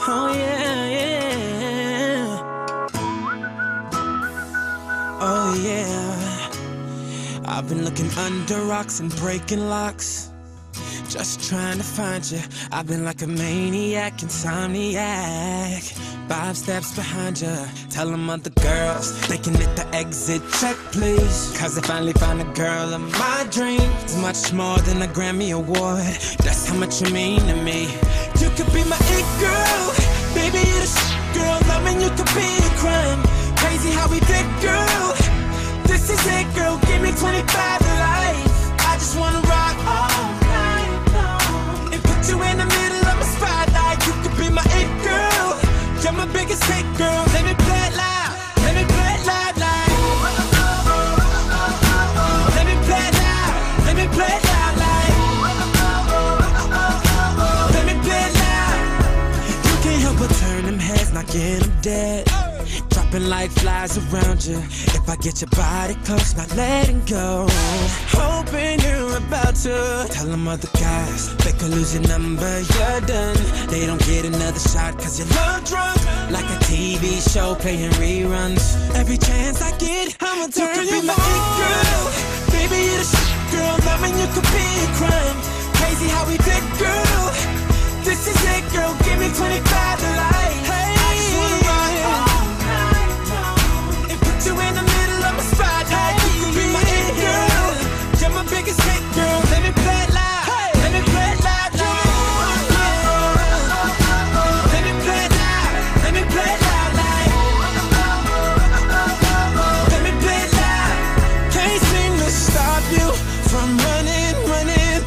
Oh yeah, yeah. Oh yeah. I've been looking under rocks and breaking locks, just trying to find you. I've been like a maniac, insomniac, 5 steps behind you. Tell them other girls they can hit the exit check, please. Cause I finally found a girl of my dreams. Much more than a Grammy award, that's how much you mean to me. You could be my it girl, baby, you're the girl. Loving you could be a crime. Crazy how we did, girl. This is it, girl. Give me 25 to life. I just wanna rock all night long and put you in the middle of my spotlight. You could be my it girl. You're my biggest hit, girl. Let me play it loud. Let me play it loud, like. Let me play it loud. Let me play it loud, like. Let me play it loud. You can't help but turn them heads, knocking them dead. Dropping like flies around you. If I get your body close, not letting go. Hoping you're about to tell them other guys they could lose your number, you're done. They don't get another shot cause you're love drunk, like a TV show playing reruns. Every chance I get, I'ma turn you on. My it girl, baby, you're the shit, girl. Loving you could be a crime. Crazy how we did, girl. This is it, girl. Give me 25 to life. Hey, I just wanna rock all night long and put you in the middle of my spotlight. You can be my it girl. You're my biggest hit, girl. Let me play it loud. Let me play it loud, like. Let me play it loud. Let me play it loud, like. Let me play it loud. Can't seem to stop you from running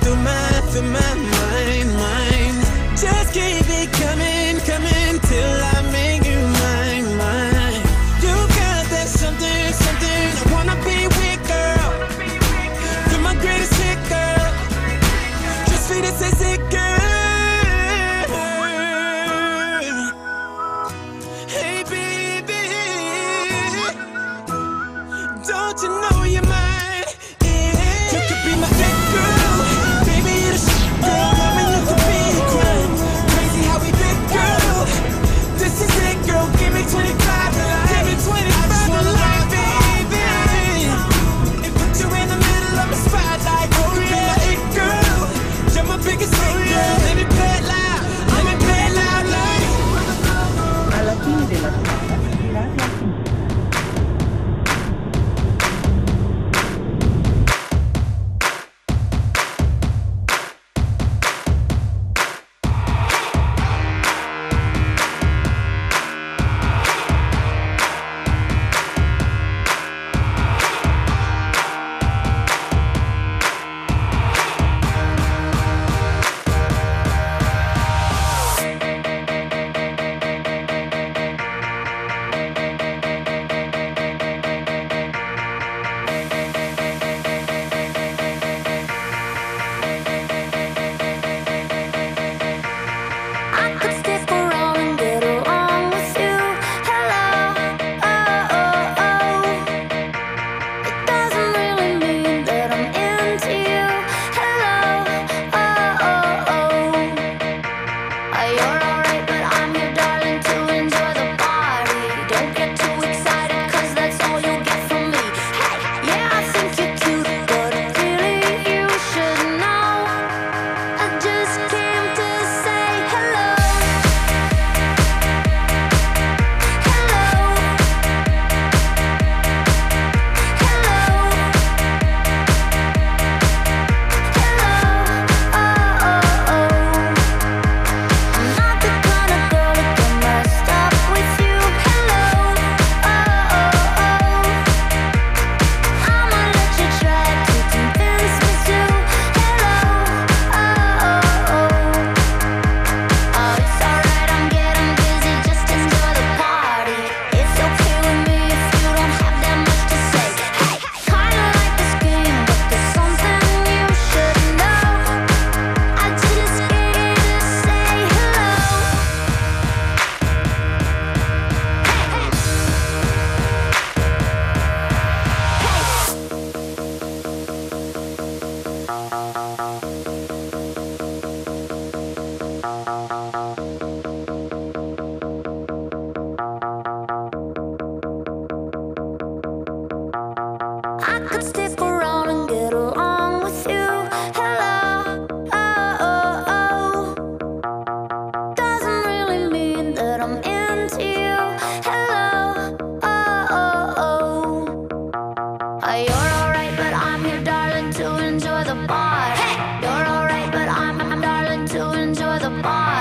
through my mind. Just keep it coming till I make you mine. You got that something, I wanna be with, girl. You're my greatest hit, girl. Just sweet as it, girl. Hey, baby, don't you know you're mine? Yeah. You could be my it girl. Baby, you're the shit, girl. Loving you could be a crime. Crazy how we did, girl. This is it, girl. Give me 25 to life. Give me 25 to life, baby. And put you in the middle of my spotlight. You could be my it girl. You're my biggest hit, girl. Let me play it loud. Let me play it loud, like. A la fine della serata, tirate al finale. the bar.